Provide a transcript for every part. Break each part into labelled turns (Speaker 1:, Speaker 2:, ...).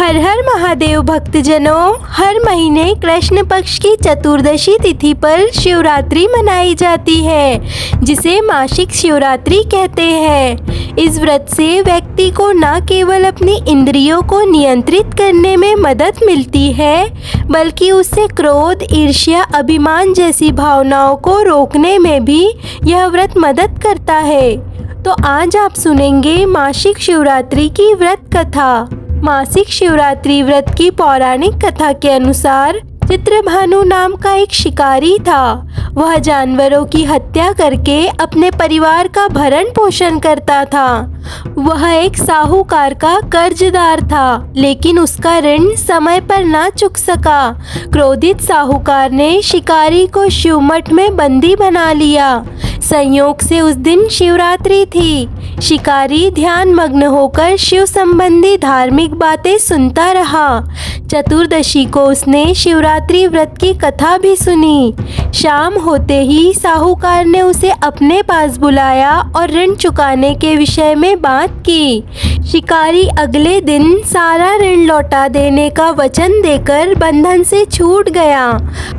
Speaker 1: हर हर महादेव भक्तजनों, हर महीने कृष्ण पक्ष की चतुर्दशी तिथि पर शिवरात्रि मनाई जाती है, जिसे मासिक शिवरात्रि कहते हैं। इस व्रत से व्यक्ति को न केवल अपनी इंद्रियों को नियंत्रित करने में मदद मिलती है, बल्कि उससे क्रोध, ईर्ष्या, अभिमान जैसी भावनाओं को रोकने में भी यह व्रत मदद करता है। तो आज आप सुनेंगे मासिक शिवरात्रि की व्रत कथा। मासिक शिवरात्रि व्रत की पौराणिक कथा के अनुसार चित्रभानु नाम का एक शिकारी था। वह जानवरों की हत्या करके अपने परिवार का भरण पोषण करता था। वह एक साहूकार का कर्जदार था, लेकिन उसका ऋण समय पर ना चुक सका। क्रोधित साहूकार ने शिकारी को शिवमठ में बंदी बना लिया। संयोग से उस दिन शिवरात्रि थी। शिकारी ध्यान मग्न होकर शिव संबंधी धार्मिक बातें सुनता रहा। चतुर्दशी को उसने शिवरात्रि व्रत की कथा भी सुनी। शाम होते ही साहूकार ने उसे अपने पास बुलाया और ऋण चुकाने के विषय में बात की। शिकारी अगले दिन सारा ऋण लौटा देने का वचन देकर बंधन से छूट गया।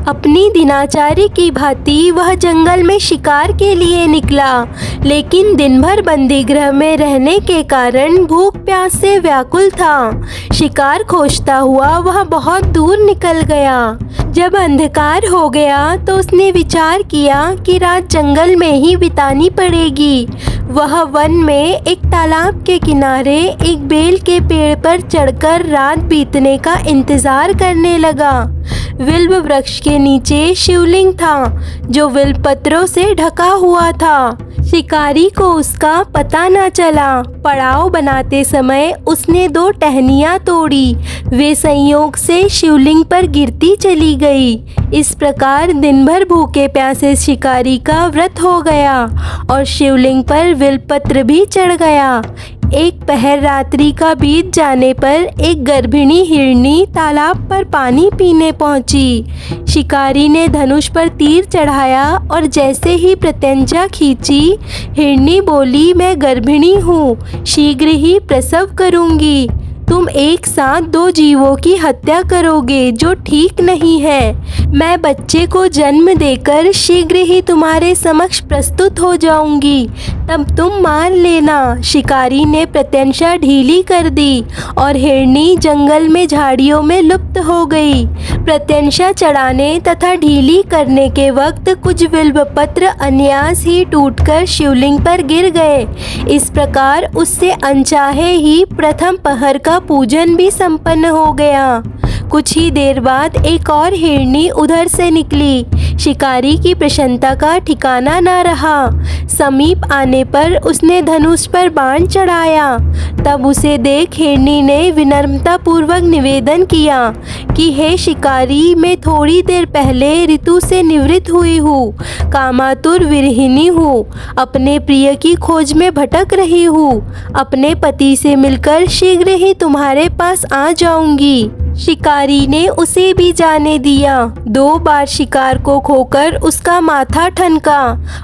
Speaker 1: अपनी दिनाचारी की भांति वह जंगल में शिकार के लिए निकला, लेकिन दिन भर बंदी गृह में रहने के कारण भूख प्यास से व्याकुल था। शिकार खोजता हुआ वह बहुत दूर निकल गया। जब अंधकार हो गया तो उसने विचार किया कि रात जंगल में ही बितानी पड़ेगी। वह वन में एक तालाब के किनारे एक बेल के पेड़ पर चढ़कर रात बीतने का इंतजार करने लगा। विल्व वृक्ष के नीचे शिवलिंग था, जो विल्व पत्रों से ढका हुआ था। शिकारी को उसका पता न चला। पड़ाव बनाते समय उसने 2 टहनियाँ तोड़ी। वे संयोग से शिवलिंग पर गिरती चली गई। इस प्रकार दिन भर भूखे प्यासे शिकारी का व्रत हो गया और शिवलिंग पर विल्वपत्र भी चढ़ गया। एक पहर रात्रि का बीत जाने पर एक गर्भिणी हिरनी तालाब पर पानी पीने पहुंची। शिकारी ने धनुष पर तीर चढ़ाया और जैसे ही प्रत्यंचा खींची, हिरनी बोली, मैं गर्भिणी हूँ, शीघ्र ही प्रसव करूँगी। तुम एक साथ 2 जीवों की हत्या करोगे, जो ठीक नहीं है। मैं बच्चे को जन्म देकर शीघ्र ही तुम्हारे समक्ष प्रस्तुत हो जाऊंगी, तब तुम मान लेना। शिकारी ने प्रत्यंचा ढीली कर दी और हिरनी जंगल में झाड़ियों में लुप्त हो गई। प्रत्यंचा चढ़ाने तथा ढीली करने के वक्त कुछ बिल्वपत्र अनायास ही टूटकर शिवलिंग पर गिर गए। इस प्रकार उससे अनचाहे ही प्रथम पहर का पूजन भी संपन्न हो गया। कुछ ही देर बाद एक और हिरनी उधर से निकली। शिकारी की प्रसन्नता का ठिकाना न रहा। समीप आने पर उसने धनुष पर बाण चढ़ाया। तब उसे देख हिरनी ने विनम्रता पूर्वक निवेदन किया कि हे शिकारी, मैं थोड़ी देर पहले ऋतु से निवृत्त हुई हूँ, कामातुर विरहिणी हूँ, अपने प्रिय की खोज में भटक रही हूँ। अपने पति से मिलकर शीघ्र ही तुम्हारे पास आ जाऊंगी। शिकारी ने उसे भी जाने दिया। 2 बार शिकार को खोकर उसका माथा ठनका।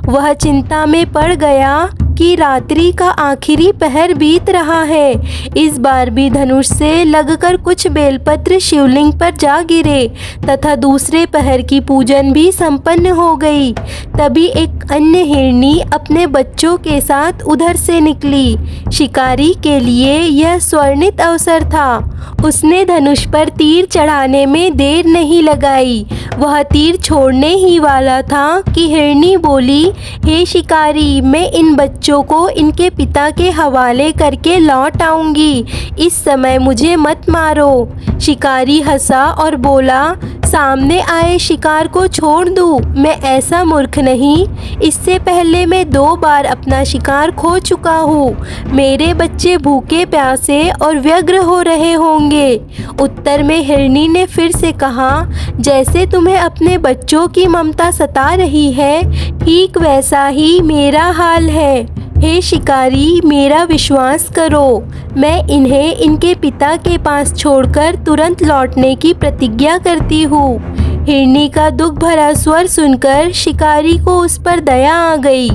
Speaker 1: वह चिंता में पड़ गया कि रात्रि का आखिरी पहर बीत रहा है। इस बार भी धनुष से लगकर कुछ बेलपत्र शिवलिंग पर जा गिरे तथा दूसरे पहर की पूजन भी संपन्न हो गई। तभी एक अन्य हिरनी अपने बच्चों के साथ उधर से निकली। शिकारी के लिए यह स्वर्णित अवसर था। उसने धनुष पर तीर चढ़ाने में देर नहीं लगाई। वह तीर छोड़ने ही वाला था कि हिरनी बोली, हे शिकारी, मैं इन बच्चों को इनके पिता के हवाले करके लौट आऊंगी। इस समय मुझे मत मारो। शिकारी हंसा और बोला, सामने आए शिकार को छोड़ दूं? मैं ऐसा मूर्ख नहीं। इससे पहले मैं 2 बार अपना शिकार खो चुका हूँ। मेरे बच्चे भूखे प्यासे और व्यग्र हो रहे होंगे। उत्तर में हिरनी ने फिर से कहा, जैसे तुम्हें अपने बच्चों की ममता सता रही है, ठीक वैसा ही मेरा हाल है। हे शिकारी, मेरा विश्वास करो। मैं इन्हें इनके पिता के पास छोड़कर तुरंत लौटने की प्रतिज्ञा करती हूँ। हिरनी का दुख भरा स्वर सुनकर शिकारी को उस पर दया आ गई।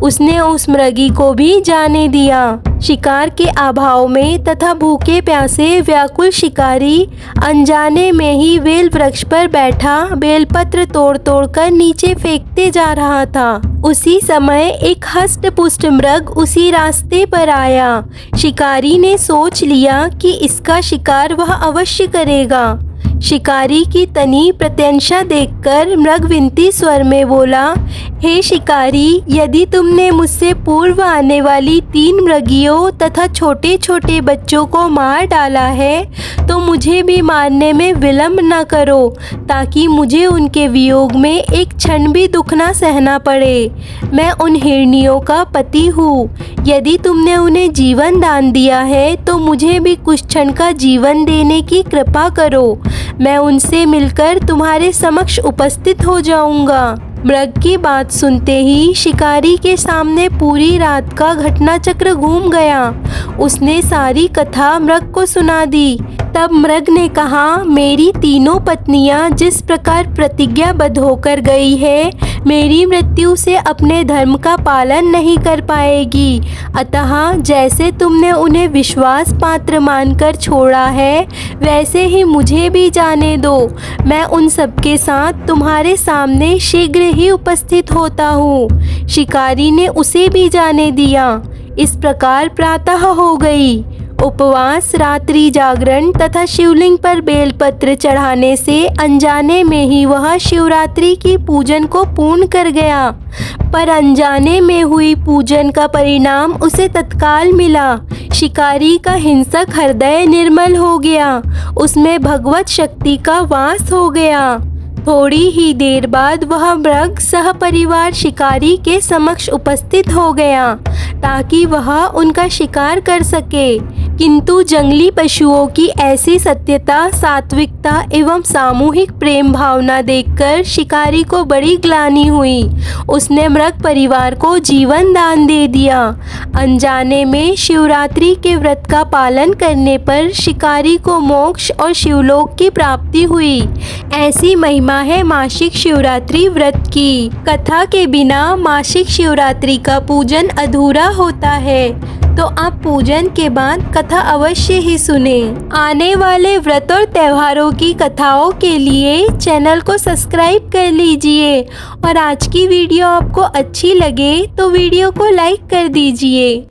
Speaker 1: उसने उस मृगी को भी जाने दिया। शिकार के अभाव में तथा भूखे प्यासे व्याकुल शिकारी अनजाने में ही बेल वृक्ष पर बैठा बेलपत्र तोड़ तोड़ कर नीचे फेंकते जा रहा था। उसी समय एक हष्ट पुष्ट मृग उसी रास्ते पर आया। शिकारी ने सोच लिया कि इसका शिकार वह अवश्य करेगा। शिकारी की तनी प्रत्यंशा देखकर मृग विनती स्वर में बोला, हे शिकारी, यदि तुमने मुझसे पूर्व आने वाली 3 मृगियों तथा छोटे छोटे बच्चों को मार डाला है तो मुझे भी मारने में विलंब न करो, ताकि मुझे उनके वियोग में एक क्षण भी दुख न सहना पड़े। मैं उन हिरनियों का पति हूँ। यदि तुमने उन्हें जीवन दान दिया है तो मुझे भी कुछ क्षण का जीवन देने की कृपा करो। मैं उनसे मिलकर तुम्हारे समक्ष उपस्थित हो जाऊंगा। मृग की बात सुनते ही शिकारी के सामने पूरी रात का घटनाचक्र घूम गया। उसने सारी कथा मृग को सुना दी। तब मृग ने कहा, मेरी तीनों पत्नियां जिस प्रकार प्रतिज्ञाबद्ध होकर गई है, मेरी मृत्यु से अपने धर्म का पालन नहीं कर पाएगी। अतः जैसे तुमने उन्हें विश्वास पात्र मानकर छोड़ा है, वैसे ही मुझे भी जाने दो। मैं उन सबके साथ तुम्हारे सामने शीघ्र ही उपस्थित होता हूँ। शिकारी ने उसे भी जाने दिया। इस प्रकार प्रातः हो गई। उपवास, रात्रि जागरण तथा शिवलिंग पर बेलपत्र चढ़ाने से अनजाने में ही वह शिवरात्रि की पूजन को पूर्ण कर गया। पर अनजाने में हुई पूजन का परिणाम उसे तत्काल मिला। शिकारी का हिंसक हृदय निर्मल हो गया। उसमें भगवत शक्ति का वास हो गया। थोड़ी ही देर बाद वह मृग सह परिवार शिकारी के समक्ष उपस्थित हो गया ताकि वह उनका शिकार कर सके। किंतु जंगली पशुओं की ऐसी सत्यता, सात्विकता एवं सामूहिक प्रेम भावना देखकर शिकारी को बड़ी ग्लानि हुई। उसने मृग परिवार को जीवन दान दे दिया। अनजाने में शिवरात्रि के व्रत का पालन करने पर शिकारी को मोक्ष और शिवलोक की प्राप्ति हुई। ऐसी महिमा है मासिक शिवरात्रि व्रत की। कथा के बिना मासिक शिवरात्रि का पूजन अधूरा होता है, तो आप पूजन के बाद कथा अवश्य ही सुने। आने वाले व्रत और त्योहारों की कथाओं के लिए चैनल को सब्सक्राइब कर लीजिए और आज की वीडियो आपको अच्छी लगे तो वीडियो को लाइक कर दीजिए।